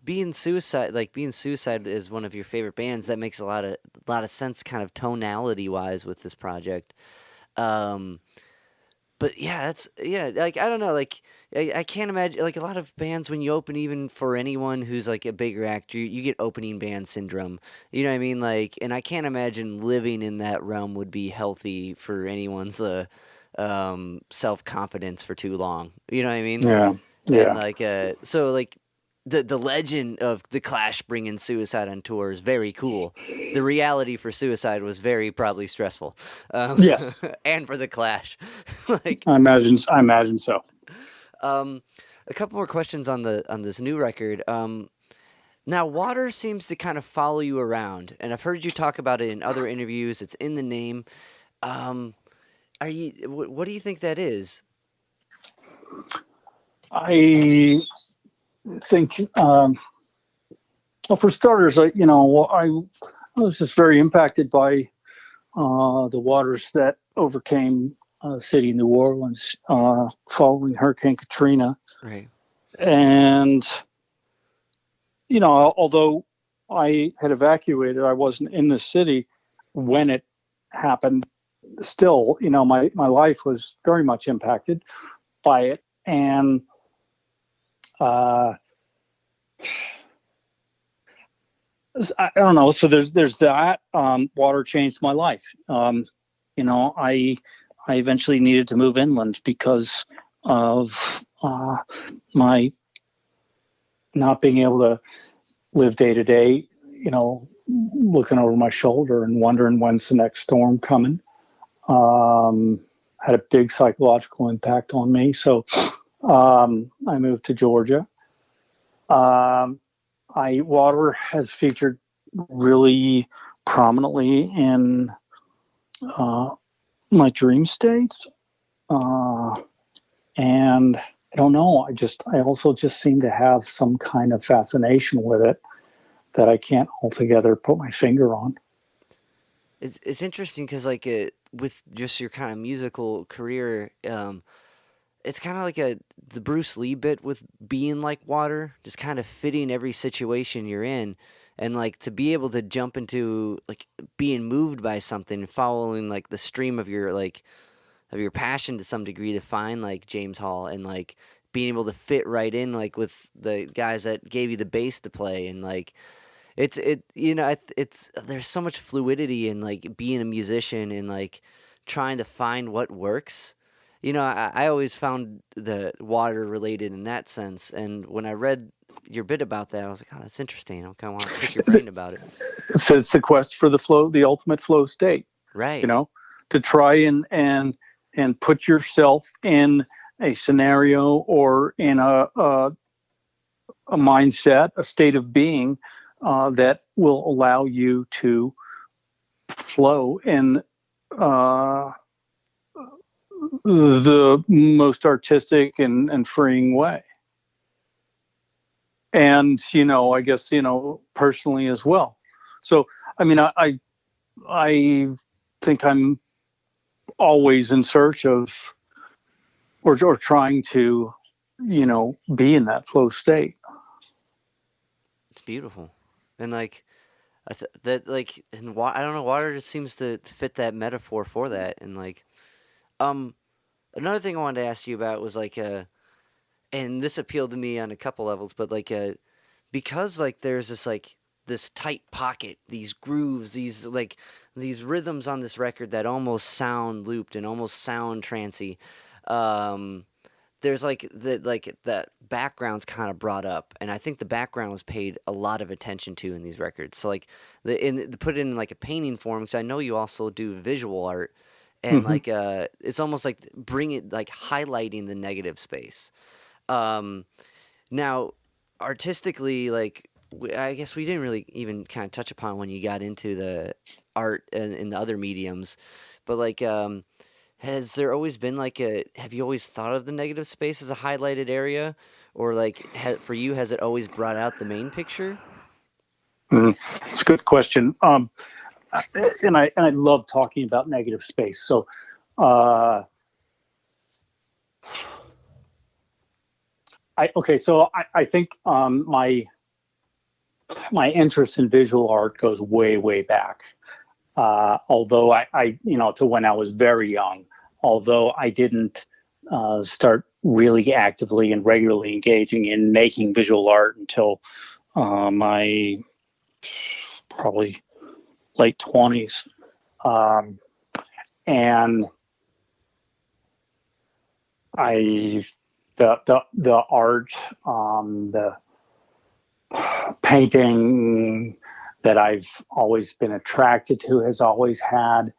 being Suicide, like being Suicide is one of your favorite bands. That makes a lot of sense, kind of tonality wise with this project. Um, but yeah, like I don't know, like I can't imagine like a lot of bands when you open even for anyone who's like a bigger act, you get opening band syndrome. You know what I mean? Like, and I can't imagine living in that realm would be healthy for anyone's self confidence for too long. You know what I mean? Yeah, And yeah. like so like the legend of the Clash bringing Suicide on tour is very cool. The reality for Suicide was very probably stressful, Yes, and for the Clash, like I imagine so. um, a couple more questions on this new record. Now water seems to kind of follow you around, and I've heard you talk about it in other interviews. It's in the name. Um, what do you think that is? I think, well, for starters, I was just very impacted by the waters that overcame the city of New Orleans following Hurricane Katrina. Right. And, although I had evacuated, I wasn't in the city when it happened. Still, my life was very much impacted by it. And uh, I don't know. So there's that. Water changed my life. I eventually needed to move inland because of my not being able to live day to day. Looking over my shoulder and wondering when's the next storm coming. Had a big psychological impact on me. So I moved to Georgia. Um, Water has featured really prominently in uh, my dream states, uh, and I don't know. I also just seem to have some kind of fascination with it that I can't altogether put my finger on. It's interesting because like with just your kind of musical career, it's kind of like the Bruce Lee bit with being like water, just kind of fitting every situation you're in, and like to be able to jump into like being moved by something, following like the stream of your passion to some degree to find like James Hall and like being able to fit right in like with the guys that gave you the bass to play and like it's there's so much fluidity in like being a musician and like trying to find what works. I always found the water related in that sense, and when I read your bit about that, I was like, oh, that's interesting. I kind of want to pick your brain about it. So it's the quest for the flow, the ultimate flow state. You Right. know, to try and put yourself in a scenario or in a mindset, a state of being that will allow you to flow in uh, the most artistic and freeing way. And I guess personally as well. So I mean, I think I'm always in search of or trying to be in that flow state. It's beautiful, and like that like and I don't know, water just seems to fit that metaphor for that, and like um another thing I wanted to ask you about was like and this appealed to me on a couple levels, but like because like there's this tight pocket, these grooves, these rhythms on this record that almost sound looped and almost sound trancy. Um, there's that background's kind of brought up, and I think the background was paid a lot of attention to in these records. So like the put it in like a painting form, because I know you also do visual art, and Hmm. like it's almost like bring it like highlighting the negative space. Um, Now, artistically, like I guess we didn't really even kind of touch upon when you got into the art and the other mediums, but like, has there always been like have you always thought of the negative space as a highlighted area? Or like, for you, has it always brought out the main picture? It's a good question. And I love talking about negative space. So, uh, I think my interest in visual art goes way back. Although to when I was very young, although I didn't start really actively and regularly engaging in making visual art until my probably late 20s. And I, the art, the painting that I've always been attracted to has always had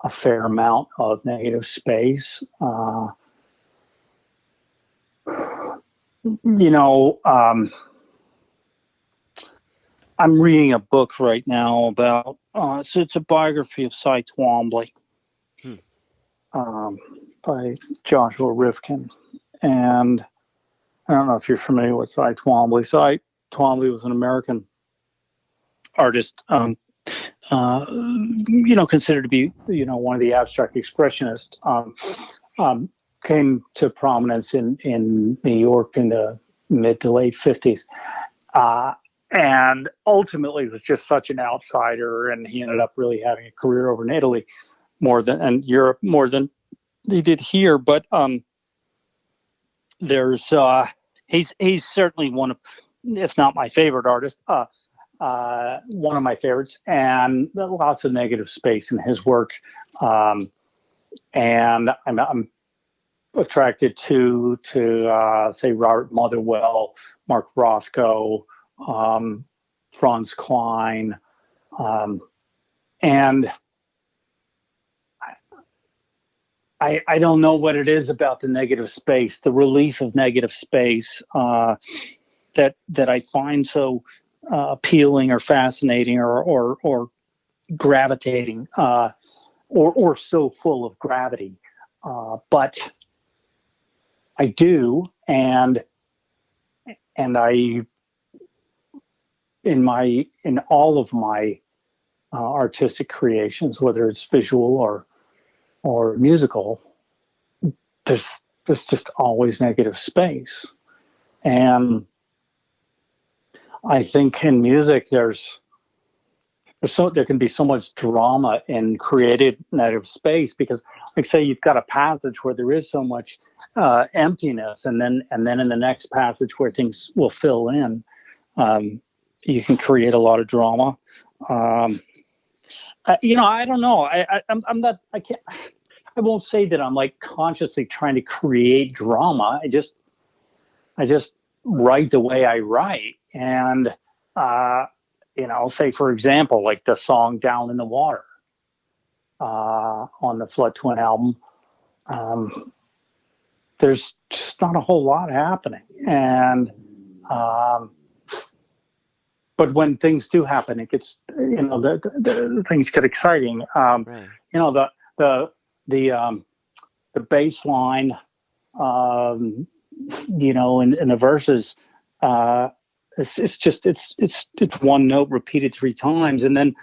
a fair amount of negative space. I'm reading a book right now about, it's a biography of Cy Twombly by Joshua Rifkin. And I don't know if you're familiar with Cy Twombly. Cy Twombly was an American artist, considered to be, one of the abstract expressionists. Came to prominence in New York in the mid to late 50s. And ultimately was just such an outsider, and he ended up really having a career over in Italy and Europe more than he did here. But he's certainly one of, if not my favorite artist, one of my favorites, and lots of negative space in his work. And I'm attracted to say Robert Motherwell, Mark Rothko, Franz Klein, and I don't know what it is about the negative space, the relief of negative space, that I find so appealing or fascinating or gravitating, or so full of gravity. But I do, and I in all of my artistic creations, whether it's visual or musical, there's just always negative space. And I think in music there can be so much drama in created negative space, because, like, say you've got a passage where there is so much emptiness, and then in the next passage where things will fill in, you can create a lot of drama. I don't know. I'm not. I can't. I won't say that I'm like consciously trying to create drama. I just write the way I write, and say, for example, like the song "Down in the Water" on the Flood Twin album. There's just not a whole lot happening, and but when things do happen, it gets, the things get exciting. Right. The bass line, in the verses, it's one note repeated three times, and then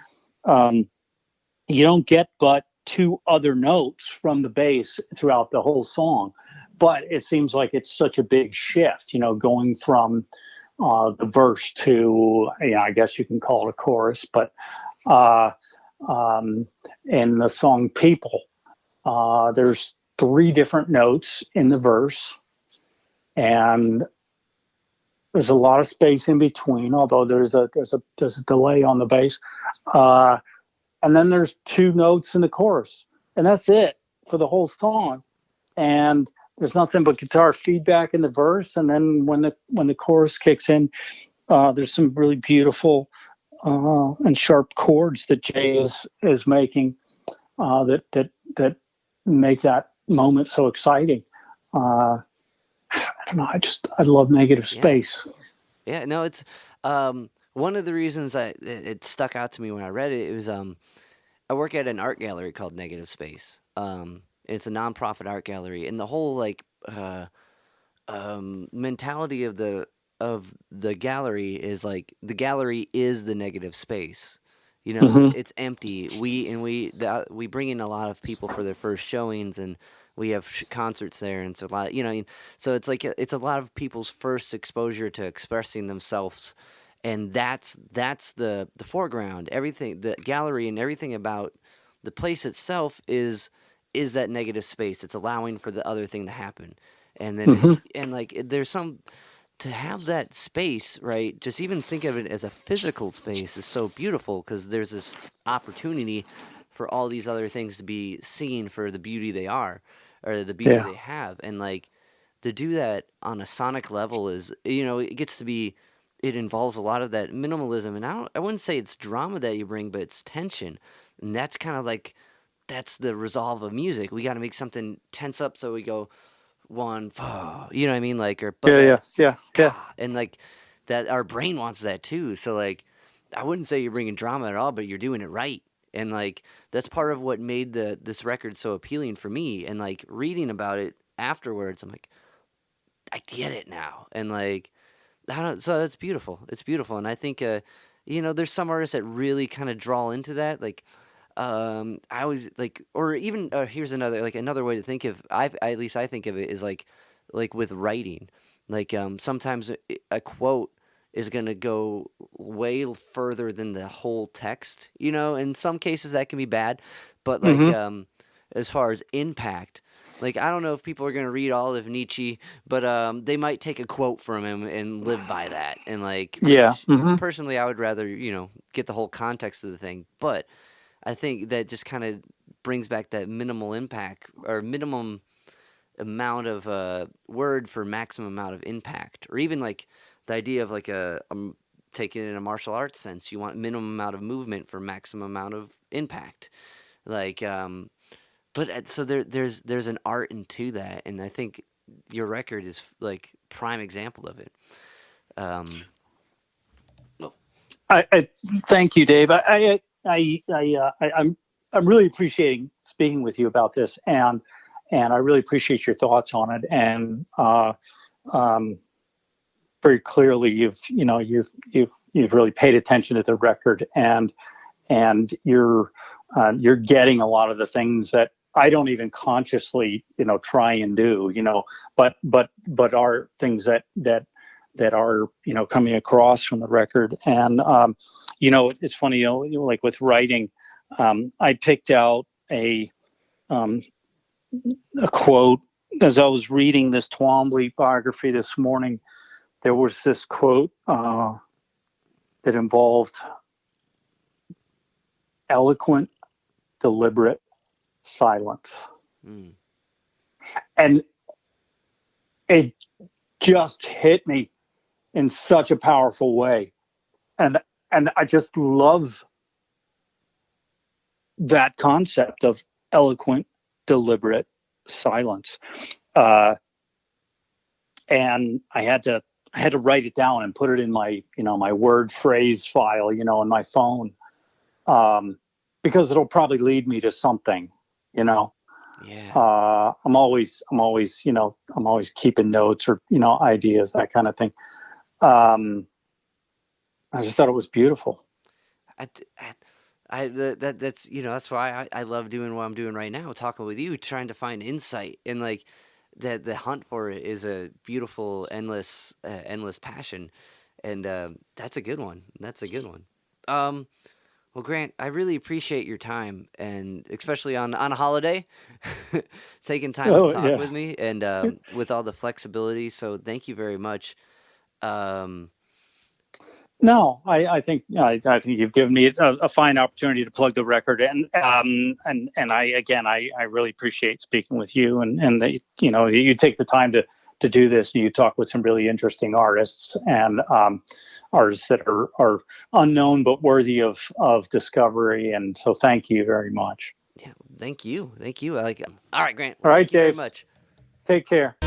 you don't get but two other notes from the bass throughout the whole song. But it seems like it's such a big shift, going from the verse to, I guess you can call it a chorus, but in the song "People," there's three different notes in the verse, and there's a lot of space in between, although there's a delay on the bass, and then there's two notes in the chorus, and that's it for the whole song. And there's nothing but guitar feedback in the verse, and then when the chorus kicks in, there's some really beautiful and sharp chords that Jay is making, that make that moment so exciting. I don't know. I love negative space. Yeah. No, it's one of the reasons it stuck out to me when I read it, it was I work at an art gallery called Negative Space. It's a nonprofit art gallery, and the whole like mentality of the gallery is like the gallery is the negative space. You know, Hmm. it's empty. We bring in a lot of people for their first showings, and we have concerts there, and it's a lot. You know, so it's like it's a lot of people's first exposure to expressing themselves, and that's the foreground. Everything, the gallery, and everything about the place itself is that negative space. It's allowing for the other thing to happen, and then Hmm. and like there's some to have that space, right? Just even think of it as a physical space is so beautiful because there's this opportunity for all these other things to be seen for the beauty they are or the beauty Yeah. they have. And like to do that on a sonic level is, it gets to be, it involves a lot of that minimalism. And I wouldn't say it's drama that you bring, but it's tension. And that's kind of like, that's the resolve of music. We got to make something tense up so we go, one, you know what I mean? Like, or Yeah. but Yeah. Yeah. Yeah. and like that, our brain wants that too. So like, I wouldn't say you're bringing drama at all, but you're doing it right. And like, that's part of what made this record so appealing for me. And like reading about it afterwards, I'm like, I get it now. And like, I don't. So that's beautiful. It's beautiful, and I think, there's some artists that really kind of draw into that. Like, I always like, or even here's another way to think of. At least I think of it is like with writing. Like, sometimes a quote is gonna go way further than the whole text. In some cases that can be bad, but like, Hmm. as far as impact. Like, I don't know if people are going to read all of Nietzsche, but they might take a quote from him and live by that. And like, Yeah. which Hmm. personally I would rather, get the whole context of the thing. But I think that just kind of brings back that minimal impact or minimum amount of word for maximum amount of impact. Or even like the idea of like taking it in a martial arts sense, you want minimum amount of movement for maximum amount of impact. Like, but so there's an art into that, and I think your record is like prime example of it. Um, well, I thank you, Dave. I'm really appreciating speaking with you about this, and I really appreciate your thoughts on it. And um, very clearly, you've really paid attention to the record, and you're getting a lot of the things that I don't even consciously try and do, but are things that are coming across from the record. And it's funny, like with writing, I picked out um, a quote as I was reading this Twombly biography this morning. There was this quote that involved eloquent, deliberate silence, mm, and it just hit me in such a powerful way. And I just love that concept of eloquent, deliberate silence. Uh, and I had to write it down and put it in my word phrase file, in my phone, because it'll probably lead me to something, you know. yeah, I'm always keeping notes or ideas, that kind of thing. Um, I just thought it was beautiful. I, th- that's that's why I love doing what I'm doing right now, talking with you, trying to find insight and like that the hunt for it is a beautiful, endless passion, and that's a good one. That's a good one. Um, Well, Grant, I really appreciate your time, and especially on a holiday, taking time to Oh talk yeah. with me, and with all the flexibility. So thank you very much. Um, No, I think you've given me a fine opportunity to plug the record, and I really appreciate speaking with you, and that you take the time to do this, and you talk with some really interesting artists, and artists that are unknown but worthy of discovery, and so thank you very much. yeah, thank you, thank you. I like. All right, Grant. All Well, right, thank you very Dave, much. take care.